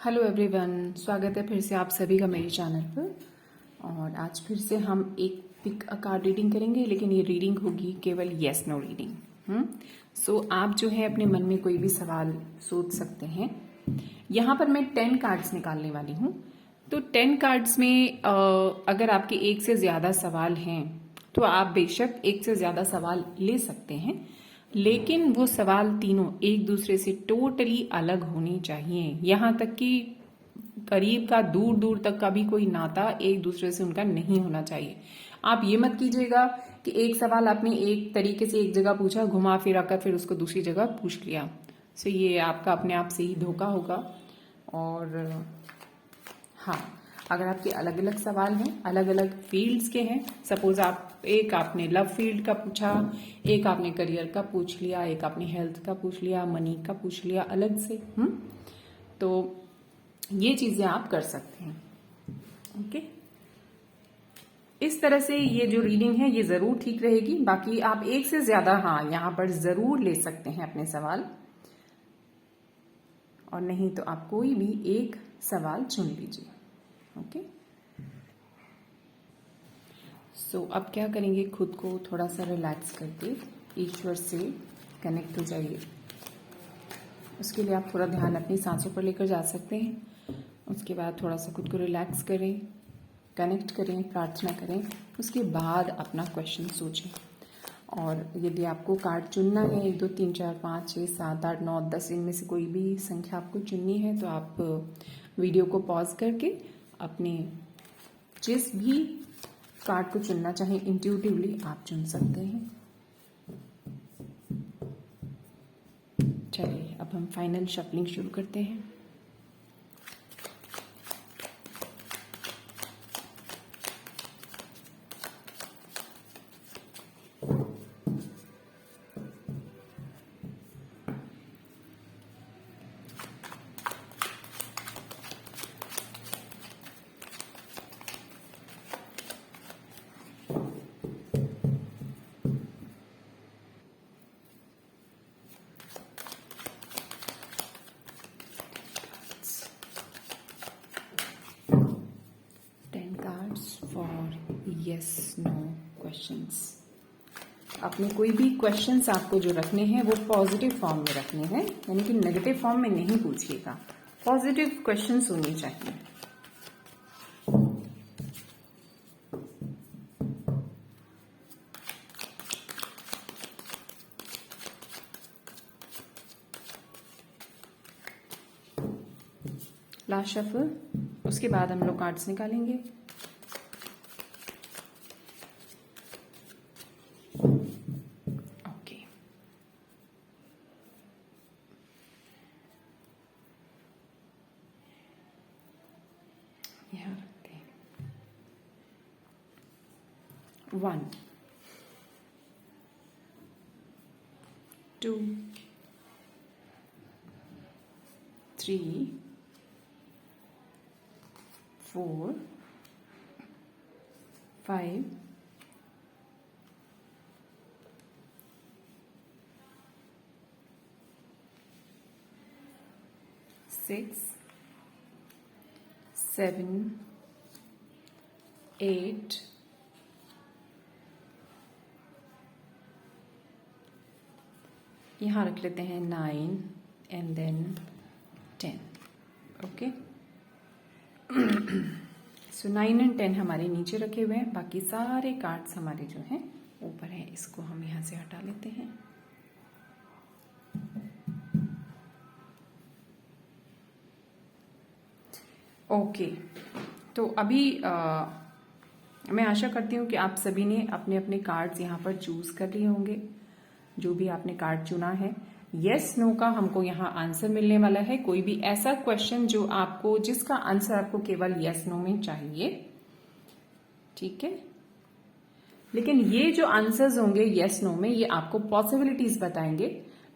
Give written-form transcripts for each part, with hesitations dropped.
Hello everyone, स्वागत है फिर से आप सभी का मेरे चैनल पर। और आज फिर से हम एक पिक अ कार्ड रीडिंग करेंगे, लेकिन ये रीडिंग होगी केवल येस नो रीडिंग। सो आप जो है अपने मन में कोई भी सवाल सोच सकते हैं। यहाँ पर मैं 10 कार्ड्स निकालने वाली हूँ। तो 10 कार्ड्स में अगर आपके एक से ज़्यादा सवाल हैं तो आप बेशक एक से ज़्यादा सवाल ले सकते हैं, लेकिन वो सवाल तीनों एक दूसरे से टोटली अलग होने चाहिए। यहाँ तक कि करीब का दूर दूर तक का भी कोई नाता एक दूसरे से उनका नहीं होना चाहिए। आप ये मत कीजिएगा कि एक सवाल आपने एक तरीके से एक जगह पूछा, घुमा फिरा कर फिर उसको दूसरी जगह पूछ लिया। सो ये आपका अपने आप से ही धोखा होगा। और हाँ, अगर आपके अलग अलग सवाल हैं, अलग अलग फील्ड्स के हैं, सपोज एक आपने लव फील्ड का पूछा, एक आपने करियर का पूछ लिया, एक आपने हेल्थ का पूछ लिया, मनी का पूछ लिया अलग से, तो ये चीजें आप कर सकते हैं। ओके, इस तरह से ये जो रीडिंग है ये जरूर ठीक रहेगी। बाकी आप एक से ज्यादा यहाँ पर जरूर ले सकते हैं अपने सवाल, और नहीं तो आप कोई भी एक सवाल चुन लीजिए। ओके, सो अब क्या करेंगे, खुद को थोड़ा सा रिलैक्स करके ईश्वर से कनेक्ट हो जाइए। उसके लिए आप थोड़ा ध्यान अपनी सांसों पर लेकर जा सकते हैं। उसके बाद थोड़ा सा खुद को रिलैक्स करें, कनेक्ट करें, प्रार्थना करें। उसके बाद अपना क्वेश्चन सोचें। और यदि आपको कार्ड चुनना है 1 2 3 4 5 6 7 8 9 10 इनमें से कोई भी संख्या आपको चुननी है, तो आप वीडियो को पॉज करके अपने जिस भी कार्ड को चुनना चाहें इंट्यूटिवली आप चुन सकते हैं। चलिए अब हम फाइनल शफलिंग शुरू करते हैं। For yes no questions. अपने कोई भी क्वेश्चंस आपको जो रखने हैं वो पॉजिटिव फॉर्म में रखने हैं, यानी कि नेगेटिव फॉर्म में नहीं पूछिएगा। पॉजिटिव क्वेश्चंस होने चाहिए। लास्ट शफल, उसके बाद हम लोग कार्ड्स निकालेंगे। ओके, यहाँ रखते हैं। 1 2 3 4 5 6 7 8 यहाँ रख लेते हैं 9 and then 10। Okay, so 9 and 10 हमारे नीचे रखे हुए हैं, बाकी सारे कार्ड्स हमारे जो हैं ऊपर हैं। इसको हम यहाँ से हटा लेते हैं। ओके, तो अभी मैं आशा करती हूँ कि आप सभी ने अपने अपने कार्ड्स यहाँ पर चूज कर लिए होंगे। जो भी आपने कार्ड चुना है, यस नो का हमको यहाँ आंसर मिलने वाला है। कोई भी ऐसा क्वेश्चन जो आपको, जिसका आंसर आपको केवल यस नो में चाहिए, ठीक है। लेकिन ये जो आंसर्स होंगे यस नो में, ये आपको पॉसिबिलिटीज बताएंगे।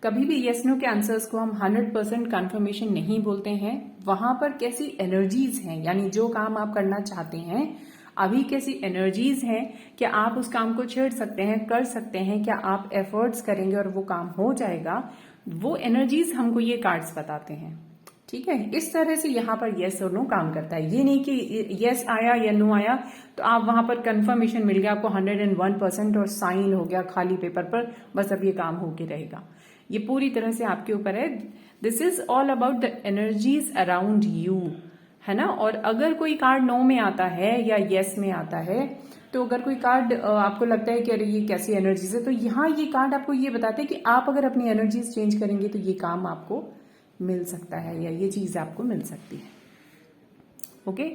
कभी भी यस नो के आंसर्स को हम 100% कंफर्मेशन नहीं बोलते हैं। वहां पर कैसी एनर्जीज हैं, यानी जो काम आप करना चाहते हैं अभी कैसी एनर्जीज हैं, क्या आप उस काम को छेड़ सकते हैं, कर सकते हैं, क्या आप एफर्ट्स करेंगे और वो काम हो जाएगा, वो एनर्जीज हमको ये कार्ड्स बताते हैं। ठीक है, इस तरह से यहाँ पर यस और नो काम करता है। ये नहीं कि यस आया या नो आया तो आप वहां पर कंफर्मेशन मिल गया आपको 101% और साइन हो गया खाली पेपर पर, बस अब ये काम होके रहेगा। ये पूरी तरह से आपके ऊपर है। This is all about the energies around you, है ना। और अगर कोई कार्ड नो में आता है या यस में आता है, तो अगर कोई कार्ड आपको लगता है कि अरे ये कैसी एनर्जीज है, तो यहाँ ये कार्ड आपको ये बताते हैं कि आप अगर अपनी एनर्जीज चेंज करेंगे तो ये काम आपको मिल सकता है या ये चीज आपको मिल सकती है। ओके,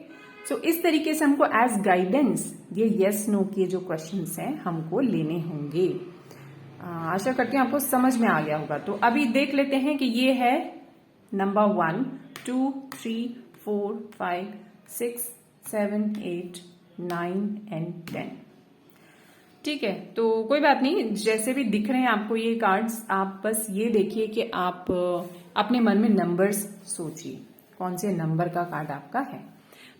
सो इस तरीके से हमको एज गाइडेंस ये यस नो के जो क्वेश्चंस हैं हमको लेने होंगे। आशा करती हूँ आपको समझ में आ गया होगा। तो अभी देख लेते हैं कि ये है नंबर 1, 2, 3, 4, 5, 6, 7, 8, 9 एंड 10। ठीक है, तो कोई बात नहीं, जैसे भी दिख रहे हैं आपको ये कार्ड्स, आप बस ये देखिए कि आप अपने मन में नंबर्स सोचिए कौन से नंबर का कार्ड आपका है।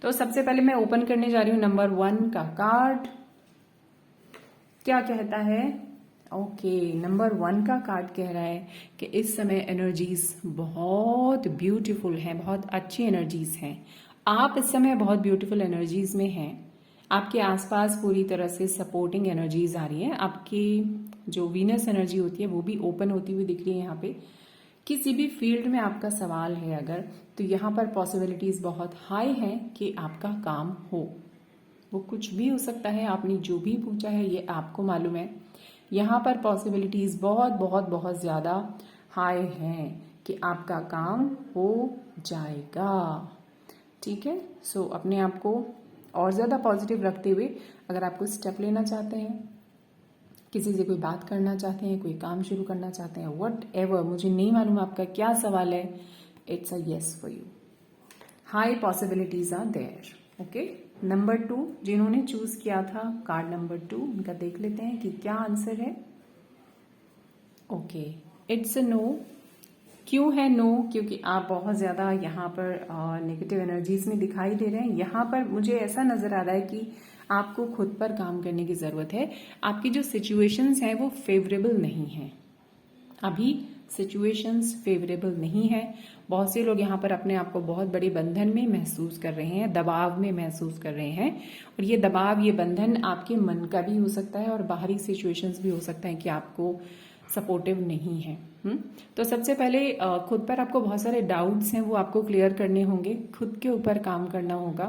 तो सबसे पहले मैं ओपन करने जा रही हूं नंबर 1 का कार्ड। क्या कहता है? ओके, नंबर 1 का कार्ड कह रहा है कि इस समय एनर्जीज बहुत ब्यूटीफुल हैं, बहुत अच्छी एनर्जीज हैं। आप इस समय बहुत ब्यूटीफुल एनर्जीज में हैं। आपके आसपास पूरी तरह से सपोर्टिंग एनर्जीज आ रही है। आपकी जो वीनस एनर्जी होती है वो भी ओपन होती हुई दिख रही है यहाँ पे। किसी भी फील्ड में आपका सवाल है अगर, तो यहाँ पर पॉसिबिलिटीज बहुत हाई हैं कि आपका काम हो। वो कुछ भी हो सकता है, आपने जो भी पूछा है ये आपको मालूम है। यहाँ पर पॉसिबिलिटीज बहुत बहुत बहुत ज्यादा हाई हैं कि आपका काम हो जाएगा। ठीक है, सो अपने आप को और ज्यादा पॉजिटिव रखते हुए अगर आपको स्टेप लेना चाहते हैं, किसी से कोई बात करना चाहते हैं, कोई काम शुरू करना चाहते हैं, वट एवर, मुझे नहीं मालूम आपका क्या सवाल है, it's a yes for you. High possibilities are there. Okay, number 2 जिन्होंने चूज किया था कार्ड नंबर 2, उनका देख लेते हैं कि क्या आंसर है। Okay, it's a no. क्यों है नो? क्योंकि आप बहुत ज्यादा यहाँ पर नेगेटिव एनर्जीज में दिखाई दे रहे हैं। यहाँ पर मुझे ऐसा नजर आ रहा है कि आपको खुद पर काम करने की जरूरत है। आपकी जो सिचुएशंस हैं वो फेवरेबल नहीं है, अभी सिचुएशंस फेवरेबल नहीं है। बहुत से लोग यहाँ पर अपने आप को बहुत बड़े बंधन में महसूस कर रहे हैं, दबाव में महसूस कर रहे हैं। और ये दबाव, ये बंधन आपके मन का भी हो सकता है और बाहरी सिचुएशंस भी हो सकता है कि आपको सपोर्टिव नहीं है। तो सबसे पहले खुद पर आपको बहुत सारे डाउट्स हैं, वो आपको क्लियर करने होंगे, खुद के ऊपर काम करना होगा,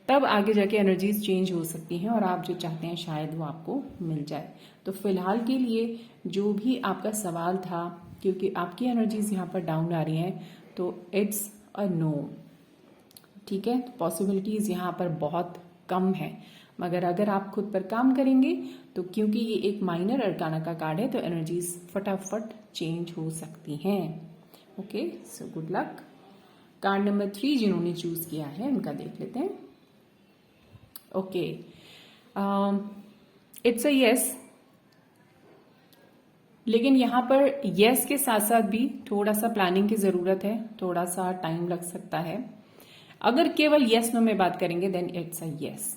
तब आगे जाके एनर्जीज चेंज हो सकती हैं और आप जो चाहते हैं शायद वो आपको मिल जाए। तो फिलहाल के लिए जो भी आपका सवाल था, क्योंकि आपकी एनर्जीज यहाँ पर डाउन आ रही हैं, तो इट्स अ नो। ठीक है, तो पॉसिबिलिटीज यहाँ पर बहुत कम है, मगर अगर आप खुद पर काम करेंगे तो क्योंकि ये एक माइनर अरकाना का कार्ड है तो एनर्जीज फटाफट चेंज हो सकती हैं। Okay, so good luck. Card number 3 जिन्होंने चूज किया है उनका देख लेते हैं। ओके, इट्स अ यस, लेकिन यहाँ पर यस के साथ साथ भी थोड़ा सा प्लानिंग की जरूरत है, थोड़ा सा टाइम लग सकता है। अगर केवल यस नो में बात करेंगे then it's a yes.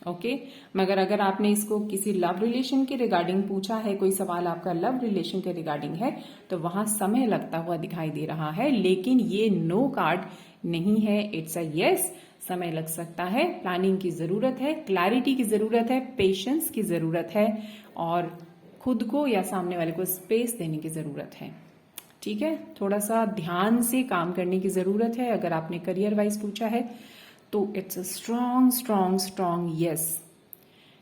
Okay, मगर अगर आपने इसको किसी लव रिलेशन के रिगार्डिंग पूछा है, कोई सवाल आपका लव रिलेशन के रिगार्डिंग है, तो वहां समय लगता हुआ दिखाई दे रहा है, लेकिन ये नो कार्ड नहीं है, इट्स अ यस। समय लग सकता है, प्लानिंग की जरूरत है, क्लैरिटी की जरूरत है, पेशेंस की जरूरत है और खुद को या सामने वाले को स्पेस देने की जरूरत है। ठीक है, थोड़ा सा ध्यान से काम करने की जरूरत है। अगर आपने करियर वाइज पूछा है तो it's a strong strong strong yes,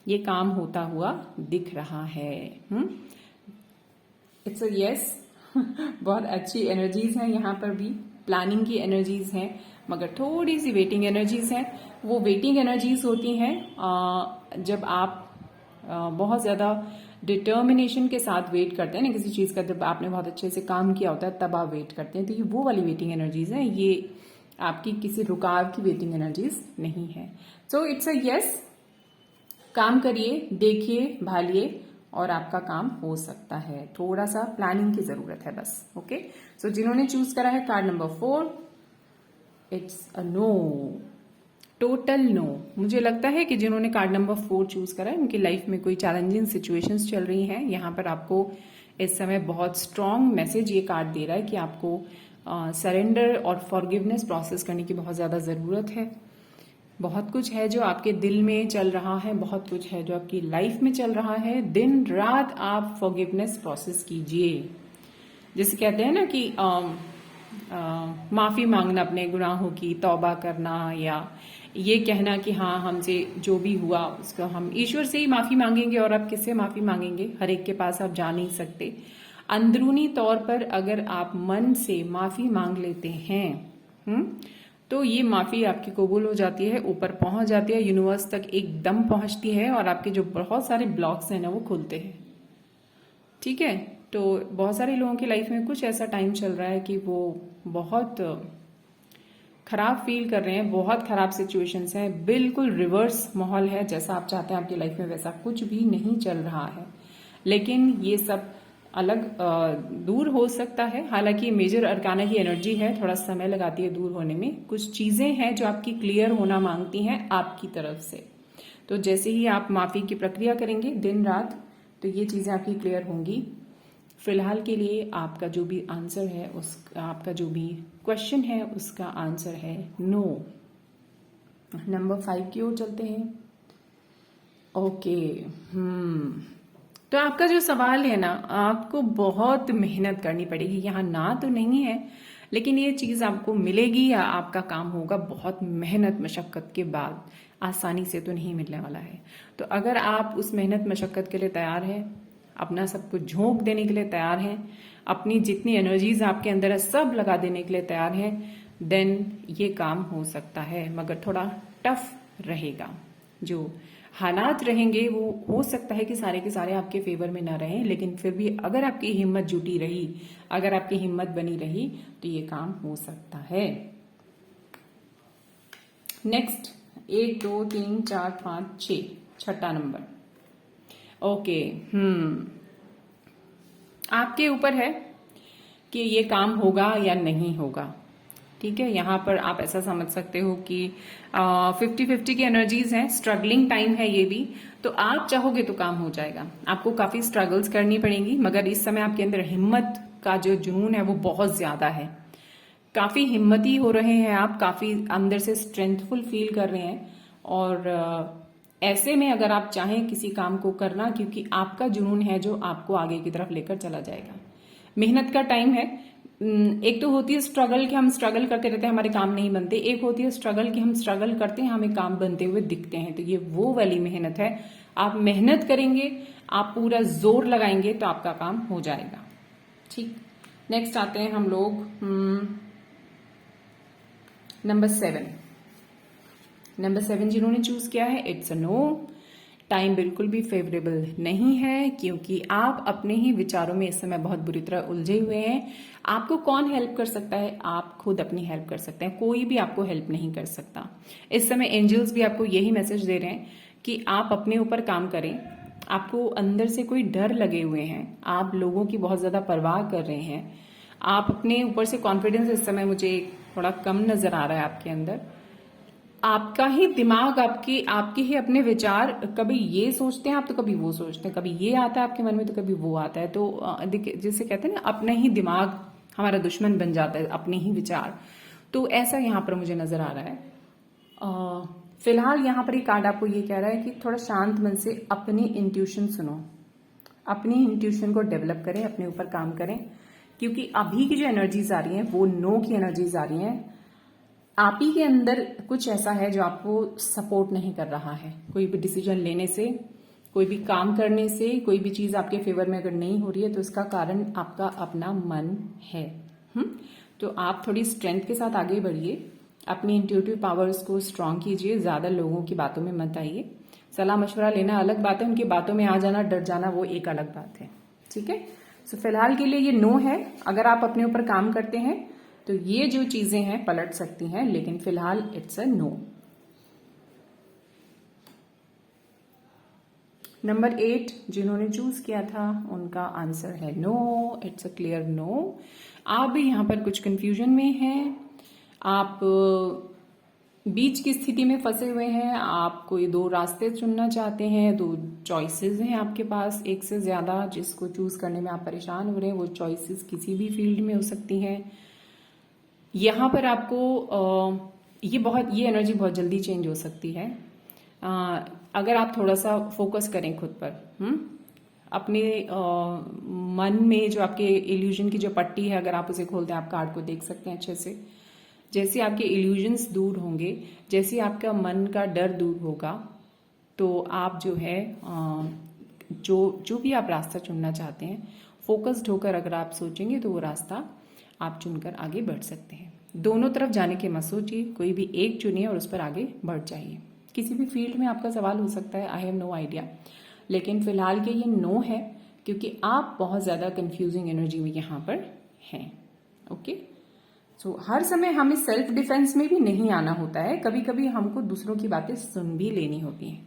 ये काम होता हुआ दिख रहा है। It's a yes. बहुत अच्छी एनर्जीज हैं यहाँ पर भी, प्लानिंग की एनर्जीज हैं, मगर थोड़ी सी वेटिंग एनर्जीज हैं। वो वेटिंग एनर्जीज होती हैं जब आप बहुत ज्यादा डिटर्मिनेशन के साथ वेट करते हैं ना किसी चीज का, जब आपने बहुत अच्छे से काम किया होता है तब आप वेट करते हैं, तो ये वो वाली वेटिंग एनर्जीज हैं, ये आपकी किसी रुकाव की वेटिंग एनर्जीज नहीं है। सो इट्स अ यस, काम करिए, देखिए, भालिए और आपका काम हो सकता है। थोड़ा सा प्लानिंग की जरूरत है बस। ओके, सो जिन्होंने चूज करा है card number 4, it's a no, total no. मुझे लगता है कि जिन्होंने कार्ड नंबर 4 चूज करा है उनकी लाइफ में कोई चैलेंजिंग सिचुएशंस चल रही हैं। यहाँ पर आपको इस समय बहुत स्ट्रांग मैसेज ये कार्ड दे रहा है कि आपको सरेंडर और फॉरगिवनेस प्रोसेस करने की बहुत ज़्यादा ज़रूरत है। बहुत कुछ है जो आपके दिल में चल रहा है, बहुत कुछ है जो आपकी लाइफ में चल रहा है। दिन रात आप फॉरगिवनेस प्रोसेस कीजिए। जैसे कहते हैं ना कि माफ़ी मांगना अपने गुनाहों की, तौबा करना, या ये कहना कि हाँ हमसे जो भी हुआ उसका हम ईश्वर से ही माफ़ी मांगेंगे। और आप किससे माफ़ी मांगेंगे? हर एक के पास आप जा नहीं सकते। अंदरूनी तौर पर अगर आप मन से माफ़ी मांग लेते हैं तो ये माफ़ी आपकी कबूल हो जाती है, ऊपर पहुंच जाती है, यूनिवर्स तक एकदम पहुंचती है और आपके जो बहुत सारे ब्लॉक्स हैं ना वो खुलते हैं। ठीक है, तो बहुत सारे लोगों की लाइफ में कुछ ऐसा टाइम चल रहा है कि वो बहुत खराब फील कर रहे हैं, बहुत खराब सिचुएशंस हैं, बिल्कुल रिवर्स माहौल है। जैसा आप चाहते हैं आपकी लाइफ में वैसा कुछ भी नहीं चल रहा है। लेकिन ये सब अलग दूर हो सकता है। हालांकि मेजर अरकाना की एनर्जी है, थोड़ा समय लगाती है दूर होने में। कुछ चीजें हैं जो आपकी क्लियर होना मांगती हैं आपकी तरफ से। तो जैसे ही आप माफी की प्रक्रिया करेंगे दिन रात, तो ये चीजें आपकी क्लियर होंगी। फिलहाल के लिए आपका जो भी आंसर है, आपका जो भी क्वेश्चन है उसका आंसर है नो। नंबर 5 की ओर चलते हैं। ओके, तो आपका जो सवाल है ना, आपको बहुत मेहनत करनी पड़ेगी। यहाँ ना तो नहीं है, लेकिन ये चीज आपको मिलेगी या आपका काम होगा बहुत मेहनत मशक्कत के बाद। आसानी से तो नहीं मिलने वाला है। तो अगर आप उस मेहनत मशक्कत के लिए तैयार हैं, अपना सब कुछ झोंक देने के लिए तैयार हैं, अपनी जितनी एनर्जीज आपके अंदर है सब लगा देने के लिए तैयार हैं, देन ये काम हो सकता है। मगर थोड़ा टफ रहेगा। जो हालात रहेंगे वो हो सकता है कि सारे के सारे आपके फेवर में ना रहें, लेकिन फिर भी अगर आपकी हिम्मत जुटी रही, अगर आपकी हिम्मत बनी रही, तो ये काम हो सकता है। नेक्स्ट 1 2 3 4 5 6 छठा नंबर। ओके, आपके ऊपर है कि ये काम होगा या नहीं होगा। ठीक है, यहाँ पर आप ऐसा समझ सकते हो कि 50-50 की एनर्जीज हैं, स्ट्रगलिंग टाइम है ये भी। तो आप चाहोगे तो काम हो जाएगा। आपको काफी स्ट्रगल्स करनी पड़ेंगी, मगर इस समय आपके अंदर हिम्मत का जो जुनून है वो बहुत ज्यादा है। काफी हिम्मती हो रहे हैं आप, काफी अंदर से स्ट्रेंथफुल फील कर रहे हैं। और ऐसे में अगर आप चाहें किसी काम को करना, क्योंकि आपका जुनून है जो आपको आगे की तरफ लेकर चला जाएगा। मेहनत का टाइम है। एक तो होती है स्ट्रगल कि हम स्ट्रगल करते रहते हैं, हमारे काम नहीं बनते। एक होती है स्ट्रगल कि हम स्ट्रगल करते हैं, हमें काम बनते हुए दिखते हैं। तो ये वो वाली मेहनत है। आप मेहनत करेंगे, आप पूरा जोर लगाएंगे तो आपका काम हो जाएगा। ठीक, नेक्स्ट आते हैं हम लोग नंबर 7। नंबर 7 जिन्होंने चूज किया है, इट्स अ नो। टाइम बिल्कुल भी फेवरेबल नहीं है, क्योंकि आप अपने ही विचारों में इस समय बहुत बुरी तरह उलझे हुए हैं। आपको कौन हेल्प कर सकता है? आप खुद अपनी हेल्प कर सकते हैं, कोई भी आपको हेल्प नहीं कर सकता। इस समय एंजल्स भी आपको यही मैसेज दे रहे हैं कि आप अपने ऊपर काम करें। आपको अंदर से कोई डर लगे हुए हैं, आप लोगों की बहुत ज्यादा परवाह कर रहे हैं, आप अपने ऊपर से कॉन्फिडेंस इस समय मुझे थोड़ा कम नजर आ रहा है आपके अंदर। आपका ही दिमाग, आपके ही अपने विचार, कभी ये सोचते हैं आप तो कभी वो सोचते हैं, कभी ये आता है आपके मन में तो कभी वो आता है। तो जैसे कहते हैं ना, अपना ही दिमाग हमारा दुश्मन बन जाता है, अपने ही विचार। तो ऐसा यहाँ पर मुझे नजर आ रहा है। फिलहाल यहाँ पर ये कार्ड आपको ये कह रहा है कि थोड़ा शांत मन से अपनी इंट्यूशन सुनो, अपनी इंट्यूशन को डेवलप करें, अपने ऊपर काम करें। क्योंकि अभी की जो एनर्जीज आ रही हैं वो नो की एनर्जीज आ रही हैं। आप ही के अंदर कुछ ऐसा है जो आपको सपोर्ट नहीं कर रहा है। कोई भी डिसीजन लेने से, कोई भी काम करने से, कोई भी चीज आपके फेवर में अगर नहीं हो रही है तो इसका कारण आपका अपना मन है। तो आप थोड़ी स्ट्रेंथ के साथ आगे बढ़िए, अपनी इंट्यूटिव पावर्स को स्ट्रांग कीजिए, ज्यादा लोगों की बातों में मत आइए। सलाह मशवरा लेना अलग बात है, उनकी बातों में आ जाना, डर जाना, वो एक अलग बात है। ठीक है, सो फिलहाल के लिए ये नो है। अगर आप अपने ऊपर काम करते हैं तो ये जो चीजें हैं पलट सकती हैं, लेकिन फिलहाल इट्स अ नो। नंबर 8 जिन्होंने चूज किया था उनका आंसर है no, it's a clear no. आप भी यहां पर कुछ कंफ्यूजन में हैं, आप बीच की स्थिति में फंसे हुए हैं। आप कोई 2 रास्ते चुनना चाहते हैं, 2 चॉइसेस हैं आपके पास, एक से ज्यादा, जिसको चूज करने में आप परेशान हो रहे हैं। वो चॉइसेस किसी भी फील्ड में हो सकती हैं। यहाँ पर आपको ये एनर्जी बहुत जल्दी चेंज हो सकती है। अगर आप थोड़ा सा फोकस करें खुद पर, अपने मन में जो आपके इल्यूजन की जो पट्टी है, अगर आप उसे खोलते हैं, आप कार्ड को देख सकते हैं अच्छे से। जैसे आपके इल्यूजन्स दूर होंगे, जैसे आपका मन का डर दूर होगा, तो आप जो है जो भी आप रास्ता चुनना चाहते हैं, फोकस्ड होकर अगर आप सोचेंगे तो वो रास्ता आप चुनकर आगे बढ़ सकते हैं। दोनों तरफ जाने के मत सोचिए, कोई भी एक चुनिए और उस पर आगे बढ़ जाइए। किसी भी फील्ड में आपका सवाल हो सकता है, आई हैव नो आइडिया, लेकिन फिलहाल के ये नो है, क्योंकि आप बहुत ज्यादा कंफ्यूजिंग एनर्जी में यहाँ पर हैं। ओके, सो हर समय हमें सेल्फ डिफेंस में भी नहीं आना होता है, कभी कभी हमको दूसरों की बातें सुन भी लेनी होती हैं।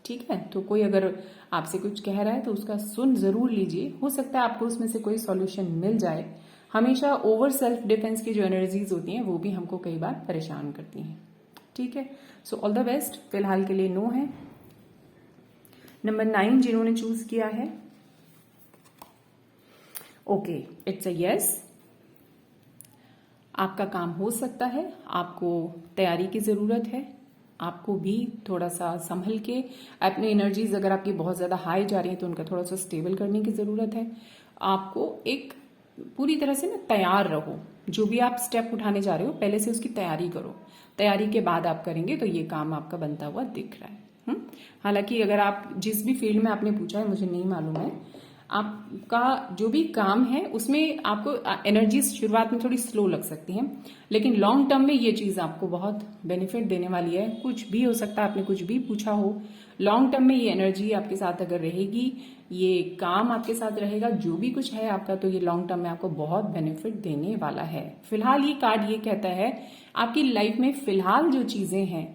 ठीक है, तो कोई अगर आपसे कुछ कह रहा है तो उसका सुन जरूर लीजिए, हो सकता है आपको उसमें से कोई सॉल्यूशन मिल जाए। हमेशा ओवर सेल्फ डिफेंस की जो एनर्जीज होती हैं वो भी हमको कई बार परेशान करती हैं। ठीक है, सो ऑल द बेस्ट। फिलहाल के लिए नो है। नंबर 9 जिन्होंने चूज किया है, ओके, इट्स अ यस। आपका काम हो सकता है, आपको तैयारी की जरूरत है, आपको भी थोड़ा सा संभल के अपनी एनर्जीज अगर आपकी बहुत ज्यादा हाई जा रही है तो उनका थोड़ा सा स्टेबल करने की जरूरत है। आपको एक पूरी तरह से ना तैयार रहो, जो भी आप स्टेप उठाने जा रहे हो पहले से उसकी तैयारी करो। तैयारी के बाद आप करेंगे तो ये काम आपका बनता हुआ दिख रहा है। हालांकि अगर आप जिस भी फील्ड में आपने पूछा है, मुझे नहीं मालूम है, आपका जो भी काम है उसमें आपको एनर्जी शुरुआत में थोड़ी स्लो लग सकती है, लेकिन लॉन्ग टर्म में ये चीज आपको बहुत बेनिफिट देने वाली है। कुछ भी हो सकता है, आपने कुछ भी पूछा हो, लॉन्ग टर्म में ये एनर्जी आपके साथ अगर रहेगी, ये काम आपके साथ रहेगा, जो भी कुछ है आपका, तो ये लॉन्ग टर्म में आपको बहुत बेनिफिट देने वाला है। फिलहाल ये कार्ड ये कहता है आपकी लाइफ में फिलहाल जो चीजें हैं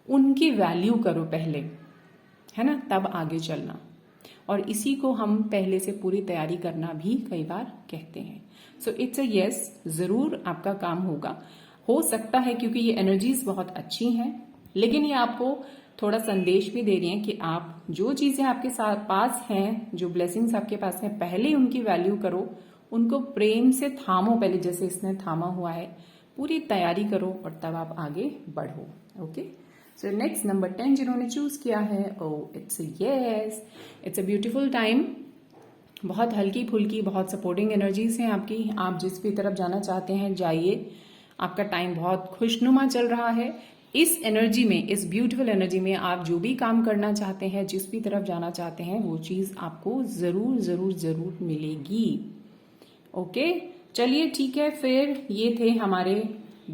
उनकी वैल्यू करो पहले, है ना, तब आगे चलना। और इसी को हम पहले से पूरी तैयारी करना भी कई बार कहते हैं। सो इट्स अ यस, जरूर आपका काम होगा। हो सकता है क्योंकि ये एनर्जीज बहुत अच्छी हैं, लेकिन ये आपको थोड़ा संदेश भी दे रही हैं कि आप जो चीजें आपके साथ पास हैं, जो ब्लेसिंग्स आपके पास हैं, पहले उनकी वैल्यू करो, उनको प्रेम से थामो पहले, जैसे इसने थामा हुआ है। पूरी तैयारी करो और तब आप आगे बढ़ो। ओके, सो नेक्स्ट नंबर 10 जिन्होंने चूज किया है, oh it's yes, it's a beautiful time. बहुत हल्की फुल्की, बहुत सपोर्टिंग एनर्जीज हैं आपकी। आप जिस भी तरफ जाना चाहते हैं जाइए, आपका टाइम बहुत खुशनुमा चल रहा है। इस एनर्जी में, इस ब्यूटीफुल एनर्जी में आप जो भी काम करना चाहते हैं, जिस भी तरफ जाना चाहते हैं, वो चीज आपको जरूर जरूर जरूर मिलेगी। ओके, चलिए ठीक है, फिर ये थे हमारे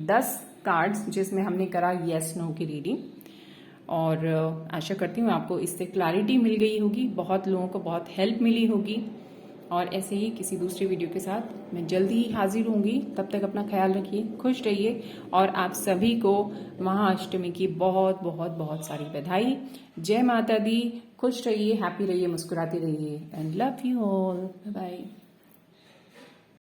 10 कार्ड्स जिसमें हमने करा येस नो की रीडिंग, और आशा करती हूँ आपको इससे क्लैरिटी मिल गई होगी, बहुत लोगों को बहुत हेल्प मिली होगी। और ऐसे ही किसी दूसरी वीडियो के साथ मैं जल्दी ही हाजिर होंगी। तब तक अपना ख्याल रखिए, खुश रहिए, और आप सभी को महाअष्टमी की बहुत बहुत बहुत सारी बधाई। जय माता दी, खुश रहिए, हैप्पी रहिए, मुस्कुराते रहिए, and love you all, bye bye.